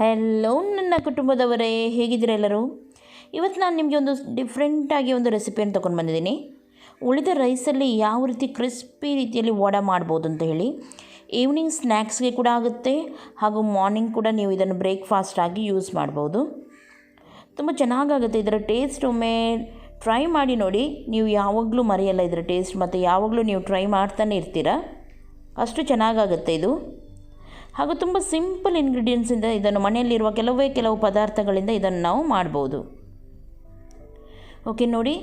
Hello ನನ್ನ ಕುಟುಂಬದವರೇ, ಹೇಗಿದ್ದೀರಾ ಎಲ್ಲರೂ? ಇವತ್ತು ನಾನು ನಿಮಗೆ ಒಂದು ಡಿಫ್ರೆಂಟಾಗಿ ಒಂದು ರೆಸಿಪಿಯನ್ನು ತೊಗೊಂಡು ಬಂದಿದ್ದೀನಿ. ಉಳಿದ ರೈಸಲ್ಲಿ ಯಾವ ರೀತಿ ಕ್ರಿಸ್ಪಿ ರೀತಿಯಲ್ಲಿ ವಡೆ ಮಾಡ್ಬೋದು ಅಂತ ಹೇಳಿ. ಈವ್ನಿಂಗ್ ಸ್ನ್ಯಾಕ್ಸ್ಗೆ ಕೂಡ ಆಗುತ್ತೆ, ಹಾಗೂ ಮಾರ್ನಿಂಗ್ ಕೂಡ ನೀವು ಇದನ್ನು ಬ್ರೇಕ್ಫಾಸ್ಟ್ ಆಗಿ ಯೂಸ್ ಮಾಡ್ಬೋದು. ತುಂಬ ಚೆನ್ನಾಗಾಗುತ್ತೆ ಇದರ ಟೇಸ್ಟ್. ಒಮ್ಮೆ ಟ್ರೈ ಮಾಡಿ ನೋಡಿ, ನೀವು ಯಾವಾಗಲೂ ಮರೆಯಲ್ಲ ಇದರ ಟೇಸ್ಟ್, ಮತ್ತು ಯಾವಾಗಲೂ ನೀವು ಟ್ರೈ ಮಾಡ್ತಾನೆ ಇರ್ತೀರ, ಅಷ್ಟು ಚೆನ್ನಾಗಾಗುತ್ತೆ ಇದು. ಹಾಗೂ ತುಂಬ ಸಿಂಪಲ್ ಇಂಗ್ರೀಡಿಯೆಂಟ್ಸಿಂದ ಇದನ್ನು ಮನೆಯಲ್ಲಿರುವ ಕೆಲವು ಪದಾರ್ಥಗಳಿಂದ ಇದನ್ನು ನಾವು ಮಾಡ್ಬೋದು. ಓಕೆ ನೋಡಿ,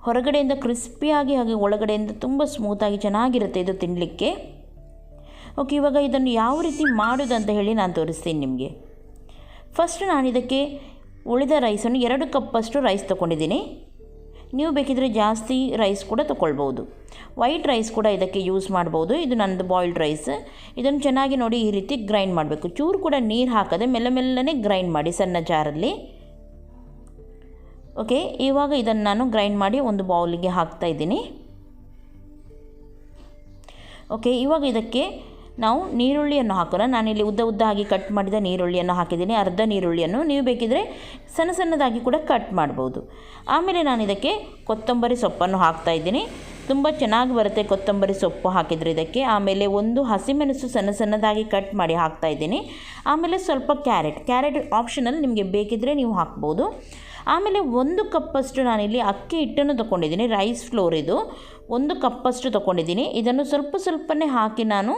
ಹೊರಗಡೆಯಿಂದ ಕ್ರಿಸ್ಪಿಯಾಗಿ ಹಾಗೆ ಒಳಗಡೆಯಿಂದ ತುಂಬ ಸ್ಮೂತಾಗಿ ಚೆನ್ನಾಗಿರುತ್ತೆ ಇದು ತಿನ್ನಲಿಕ್ಕೆ. ಓಕೆ, ಇವಾಗ ಇದನ್ನು ಯಾವ ರೀತಿ ಮಾಡೋದಂತ ಹೇಳಿ ನಾನು ತೋರಿಸ್ತೀನಿ ನಿಮಗೆ. ಫಸ್ಟ್ ನಾನು ಇದಕ್ಕೆ ಉಳಿದ ರೈಸನ್ನು 2 ಕಪ್ಪಷ್ಟು ರೈಸ್ ತೊಗೊಂಡಿದ್ದೀನಿ. ನೀವು ಬೇಕಿದ್ರೆ ಜಾಸ್ತಿ ರೈಸ್ ಕೂಡ ತೊಗೊಳ್ಬೋದು. ವೈಟ್ ರೈಸ್ ಕೂಡ ಇದಕ್ಕೆ ಯೂಸ್ ಮಾಡ್ಬೋದು. ಇದು ನನ್ನದು ಬಾಯ್ಲ್ಡ್ ರೈಸ್. ಇದನ್ನು ಚೆನ್ನಾಗಿ ನೋಡಿ ಈ ರೀತಿ ಗ್ರೈಂಡ್ ಮಾಡಬೇಕು. ಚೂರು ಕೂಡ ನೀರು ಹಾಕದೆ ಮೆಲ್ಲನೆ ಗ್ರೈಂಡ್ ಮಾಡಿ ಸಣ್ಣ ಜಾರಲ್ಲಿ. ಓಕೆ, ಇವಾಗ ಇದನ್ನು ನಾನು ಗ್ರೈಂಡ್ ಮಾಡಿ ಒಂದು ಬೌಲಿಗೆ ಹಾಕ್ತಾಯಿದ್ದೀನಿ. ಓಕೆ, ಇವಾಗ ಇದಕ್ಕೆ ನಾವು ನೀರುಳ್ಳಿಯನ್ನು ಹಾಕೋಣ. ನಾನಿಲ್ಲಿ ಉದ್ದ ಆಗಿ ಕಟ್ ಮಾಡಿದ ನೀರುಳ್ಳಿಯನ್ನು ಹಾಕಿದ್ದೀನಿ, ಅರ್ಧ ನೀರುಳ್ಳಿಯನ್ನು. ನೀವು ಬೇಕಿದ್ರೆ ಸಣ್ಣದಾಗಿ ಕೂಡ ಕಟ್ ಮಾಡ್ಬೋದು. ಆಮೇಲೆ ನಾನು ಇದಕ್ಕೆ ಕೊತ್ತಂಬರಿ ಸೊಪ್ಪನ್ನು ಹಾಕ್ತಾಯಿದ್ದೀನಿ. ತುಂಬ ಚೆನ್ನಾಗಿ ಬರುತ್ತೆ ಕೊತ್ತಂಬರಿ ಸೊಪ್ಪು ಹಾಕಿದರೆ ಇದಕ್ಕೆ. ಆಮೇಲೆ ಒಂದು ಹಸಿಮೆಣಸು ಸಣ್ಣದಾಗಿ ಕಟ್ ಮಾಡಿ ಹಾಕ್ತಾಯಿದ್ದೀನಿ. ಆಮೇಲೆ ಸ್ವಲ್ಪ ಕ್ಯಾರೆಟ್ ಆಪ್ಷನಲ್, ನಿಮಗೆ ಬೇಕಿದ್ದರೆ ನೀವು ಹಾಕ್ಬೋದು. ಆಮೇಲೆ 1 ಕಪ್ಪಷ್ಟು ನಾನಿಲ್ಲಿ ಅಕ್ಕಿ ಹಿಟ್ಟನ್ನು ತೊಗೊಂಡಿದ್ದೀನಿ. ರೈಸ್ ಫ್ಲೋರ್ ಇದು 1 ಕಪ್ಪಷ್ಟು ತೊಗೊಂಡಿದ್ದೀನಿ. ಇದನ್ನು ಸ್ವಲ್ಪನೇ ಹಾಕಿ ನಾನು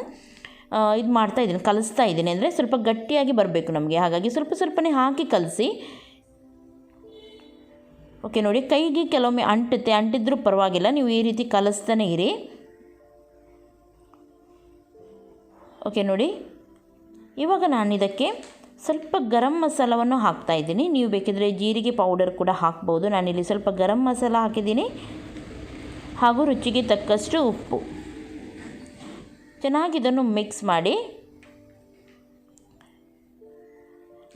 ಇದು ಮಾಡ್ತಾಯಿದ್ದೀನಿ, ಕಲಿಸ್ತಾ ಇದ್ದೀನಿ. ಅಂದರೆ ಸ್ವಲ್ಪ ಗಟ್ಟಿಯಾಗಿ ಬರಬೇಕು ನಮಗೆ, ಹಾಗಾಗಿ ಸ್ವಲ್ಪನೇ ಹಾಕಿ ಕಲಸಿ. ಓಕೆ ನೋಡಿ, ಕೈಗೆ ಕೆಲವೊಮ್ಮೆ ಅಂಟಿದ್ರೂ ಪರವಾಗಿಲ್ಲ, ನೀವು ಈ ರೀತಿ ಕಲಿಸ್ತಾನೆ ಇರಿ. ಓಕೆ ನೋಡಿ, ಇವಾಗ ನಾನು ಇದಕ್ಕೆ ಸ್ವಲ್ಪ ಗರಂ ಮಸಾಲವನ್ನು ಹಾಕ್ತಾಯಿದ್ದೀನಿ. ನೀವು ಬೇಕಿದ್ರೆ ಜೀರಿಗೆ ಪೌಡರ್ ಕೂಡ ಹಾಕ್ಬೋದು. ನಾನಿಲ್ಲಿ ಸ್ವಲ್ಪ ಗರಂ ಮಸಾಲ ಹಾಕಿದ್ದೀನಿ, ಹಾಗೂ ರುಚಿಗೆ ತಕ್ಕಷ್ಟು ಉಪ್ಪು. ಚೆನ್ನಾಗಿ ಇದನ್ನು ಮಿಕ್ಸ್ ಮಾಡಿ.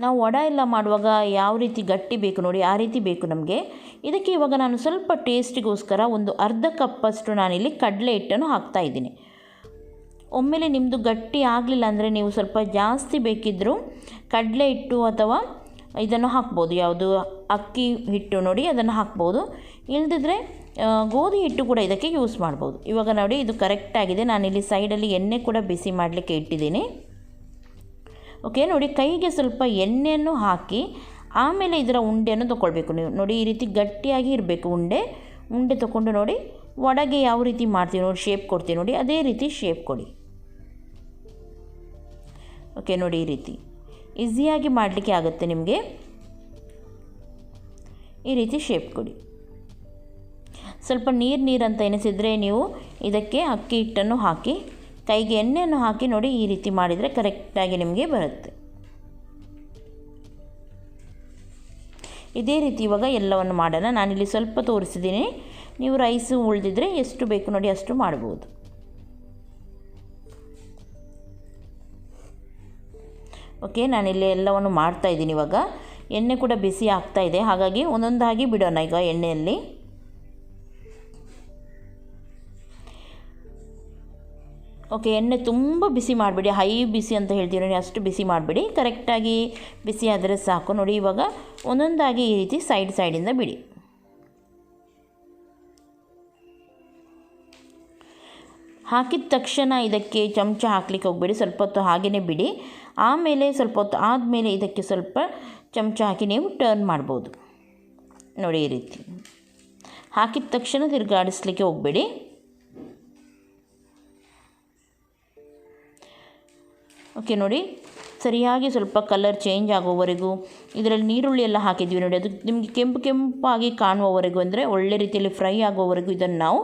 ನಾವು ವಡೆ ಎಲ್ಲ ಮಾಡುವಾಗ ಯಾವ ರೀತಿ ಗಟ್ಟಿ ಬೇಕು ನೋಡಿ, ಆ ರೀತಿ ಬೇಕು ನಮಗೆ. ಇದಕ್ಕೆ ಇವಾಗ ನಾನು ಸ್ವಲ್ಪ ಟೇಸ್ಟಿಗೋಸ್ಕರ ಒಂದು ಅರ್ಧ ಕಪ್ಪಷ್ಟು ನಾನಿಲ್ಲಿ ಕಡಲೆ ಹಿಟ್ಟನ್ನು ಹಾಕ್ತಾಯಿದ್ದೀನಿ. ಒಮ್ಮೆಲೆ ನಿಮ್ಮದು ಗಟ್ಟಿ ಆಗಲಿಲ್ಲ ಅಂದರೆ ನೀವು ಸ್ವಲ್ಪ ಜಾಸ್ತಿ ಬೇಕಿದ್ದರೂ ಕಡಲೆ ಹಿಟ್ಟು ಅಥವಾ ಇದನ್ನು ಹಾಕ್ಬೋದು, ಯಾವುದು ಅಕ್ಕಿ ಹಿಟ್ಟು ನೋಡಿ ಅದನ್ನು ಹಾಕ್ಬೋದು. ಇಲ್ಲದಿದ್ದರೆ ಗೋಧಿ ಹಿಟ್ಟು ಕೂಡ ಇದಕ್ಕೆ ಯೂಸ್ ಮಾಡ್ಬೋದು. ಇವಾಗ ನೋಡಿ, ಇದು ಕರೆಕ್ಟಾಗಿದೆ. ನಾನಿಲ್ಲಿ ಸೈಡಲ್ಲಿ ಎಣ್ಣೆ ಕೂಡ ಬಿಸಿ ಮಾಡಲಿಕ್ಕೆ ಇಟ್ಟಿದ್ದೀನಿ. ಓಕೆ ನೋಡಿ, ಕೈಗೆ ಸ್ವಲ್ಪ ಎಣ್ಣೆಯನ್ನು ಹಾಕಿ ಆಮೇಲೆ ಇದರ ಉಂಡೆಯನ್ನು ತೊಗೊಳ್ಬೇಕು. ನೀವು ನೋಡಿ, ಈ ರೀತಿ ಗಟ್ಟಿಯಾಗಿ ಇರಬೇಕು ಉಂಡೆ ತೊಗೊಂಡು ನೋಡಿ, ವಡೆಗೆ ಯಾವ ರೀತಿ ಮಾಡ್ತೀವಿ ನೋಡಿ, ಶೇಪ್ ಕೊಡ್ತೀವಿ ನೋಡಿ, ಅದೇ ರೀತಿ ಶೇಪ್ ಕೊಡಿ. ಓಕೆ ನೋಡಿ, ಈ ರೀತಿ ಈಸಿಯಾಗಿ ಮಾಡಲಿಕ್ಕೆ ಆಗುತ್ತೆ ನಿಮಗೆ. ಈ ರೀತಿ ಶೇಪ್ ಕೊಡಿ. ಸ್ವಲ್ಪ ನೀರು ಅಂತ ಎನಿಸಿದರೆ ನೀವು ಇದಕ್ಕೆ ಅಕ್ಕಿ ಹಿಟ್ಟನ್ನು ಹಾಕಿ ಕೈಗೆ ಎಣ್ಣೆಯನ್ನು ಹಾಕಿ ನೋಡಿ, ಈ ರೀತಿ ಮಾಡಿದರೆ ಕರೆಕ್ಟಾಗಿ ನಿಮಗೆ ಬರುತ್ತೆ. ಇದೇ ರೀತಿ ಇವಾಗ ಎಲ್ಲವನ್ನು ಮಾಡೋಣ. ನಾನಿಲ್ಲಿ ಸ್ವಲ್ಪ ತೋರಿಸಿದ್ದೀನಿ. ನೀವು ರೈಸು ಉಳಿದಿದ್ರೆ ಎಷ್ಟು ಬೇಕು ನೋಡಿ ಅಷ್ಟು ಮಾಡ್ಬೋದು. ಓಕೆ, ನಾನಿಲ್ಲಿ ಎಲ್ಲವನ್ನು ಮಾಡ್ತಾಯಿದ್ದೀನಿ. ಇವಾಗ ಎಣ್ಣೆ ಕೂಡ ಬಿಸಿ ಆಗ್ತಾಯಿದೆ, ಹಾಗಾಗಿ ಒಂದೊಂದಾಗಿ ಬಿಡೋಣ ಈಗ ಎಣ್ಣೆಯಲ್ಲಿ. ಓಕೆ, ಎಣ್ಣೆ ತುಂಬ ಬಿಸಿ ಮಾಡಿಬಿಡಿ, ಹೈ ಬಿಸಿ ಅಂತ ಹೇಳ್ತೀವಿ ನೋಡಿ, ಅಷ್ಟು ಬಿಸಿ ಮಾಡಿಬಿಡಿ. ಕರೆಕ್ಟಾಗಿ ಬಿಸಿ ಆದರೆ ಸಾಕು ನೋಡಿ. ಇವಾಗ ಒಂದೊಂದಾಗಿ ಈ ರೀತಿ ಸೈಡಿಂದ ಬಿಡಿ. ಹಾಕಿದ ತಕ್ಷಣ ಇದಕ್ಕೆ ಚಮಚ ಹಾಕ್ಲಿಕ್ಕೆ ಹೋಗಬೇಡಿ, ಸ್ವಲ್ಪ ಹೊತ್ತು ಹಾಗೆಯೇ ಬಿಡಿ. ಆಮೇಲೆ ಸ್ವಲ್ಪ ಹೊತ್ತು ಆದಮೇಲೆ ಇದಕ್ಕೆ ಸ್ವಲ್ಪ ಚಮಚ ಹಾಕಿ ನೀವು ಟರ್ನ್ ಮಾಡ್ಬೋದು ನೋಡಿ. ಈ ರೀತಿ ಹಾಕಿದ ತಕ್ಷಣ ತಿರುಗಾಡಿಸ್ಲಿಕ್ಕೆ ಹೋಗಬೇಡಿ. ಓಕೆ ನೋಡಿ, ಸರಿಯಾಗಿ ಸ್ವಲ್ಪ ಕಲರ್ ಚೇಂಜ್ ಆಗೋವರೆಗೂ, ಇದರಲ್ಲಿ ನೀರುಳ್ಳಿ ಎಲ್ಲ ಹಾಕಿದ್ವಿ ನೋಡಿ, ಅದು ನಿಮಗೆ ಕೆಂಪಾಗಿ ಕಾಣುವವರೆಗೂ, ಅಂದರೆ ಒಳ್ಳೆ ರೀತಿಯಲ್ಲಿ ಫ್ರೈ ಆಗೋವರೆಗೂ ಇದನ್ನು ನಾವು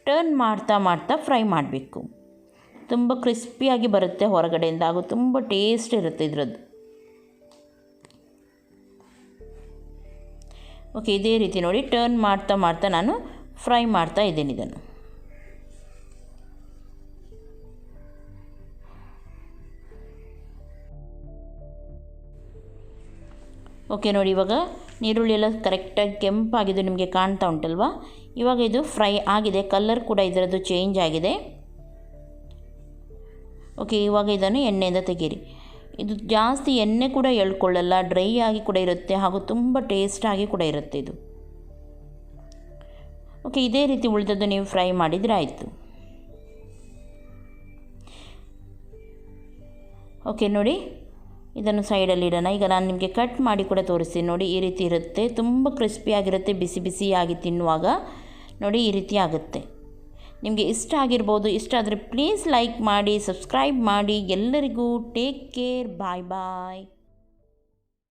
ಟರ್ನ್ ಮಾಡ್ತಾ ಫ್ರೈ ಮಾಡಬೇಕು. ತುಂಬ ಕ್ರಿಸ್ಪಿಯಾಗಿ ಬರುತ್ತೆ ಹೊರಗಡೆಯಿಂದ, ಹಾಗೂ ತುಂಬ ಟೇಸ್ಟ್ ಇರುತ್ತೆ ಇದರದ್ದು. ಓಕೆ, ಇದೇ ರೀತಿ ನೋಡಿ ಟರ್ನ್ ಮಾಡ್ತಾ ನಾನು ಫ್ರೈ ಮಾಡ್ತಾ ಇದ್ದೀನಿ ಇದನ್ನು. ಓಕೆ ನೋಡಿ, ಇವಾಗ ನೀರುಳ್ಳಿ ಎಲ್ಲ ಕರೆಕ್ಟಾಗಿ ಕೆಂಪಾಗಿದೆ, ನಿಮಗೆ ಕಾಣ್ತಾ ಉಂಟಲ್ವಾ. ಇವಾಗ ಇದು ಫ್ರೈ ಆಗಿದೆ, ಕಲರ್ ಕೂಡ ಇದರದ್ದು ಚೇಂಜ್ ಆಗಿದೆ. ಓಕೆ, ಇವಾಗ ಇದನ್ನು ಎಣ್ಣೆಯಿಂದ ತೆಗೀರಿ. ಇದು ಜಾಸ್ತಿ ಎಣ್ಣೆ ಕೂಡ ಎಳ್ಕೊಳ್ಳಲ್ಲ, ಡ್ರೈ ಆಗಿ ಕೂಡ ಇರುತ್ತೆ ಹಾಗೂ ತುಂಬ ಟೇಸ್ಟಾಗಿ ಕೂಡ ಇರುತ್ತೆ ಇದು. ಓಕೆ, ಇದೇ ರೀತಿ ಉಳಿದದ್ದು ನೀವು ಫ್ರೈ ಮಾಡಿದರೆ ಆಯಿತು. ಓಕೆ ನೋಡಿ, ಇದನ್ನು ಸೈಡಲ್ಲಿ ಇಡೋಣ. ಈಗ ನಾನು ನಿಮಗೆ ಕಟ್ ಮಾಡಿ ಕೂಡ ತೋರಿಸ್ತೀನಿ ನೋಡಿ. ಈ ರೀತಿ ಇರುತ್ತೆ, ತುಂಬ ಕ್ರಿಸ್ಪಿಯಾಗಿರುತ್ತೆ. ಬಿಸಿ ಬಿಸಿಯಾಗಿ ತಿನ್ನುವಾಗ ನೋಡಿ ಈ ರೀತಿ ಆಗುತ್ತೆ. ನಿಮಗೆ ಇಷ್ಟ ಆಗಿರ್ಬೋದು. ಇಷ್ಟ ಆದರೆ ಪ್ಲೀಸ್ ಲೈಕ್ ಮಾಡಿ, ಸಬ್ಸ್ಕ್ರೈಬ್ ಮಾಡಿ. ಎಲ್ಲರಿಗೂ ಟೇಕ್ ಕೇರ್, ಬಾಯ್ ಬಾಯ್.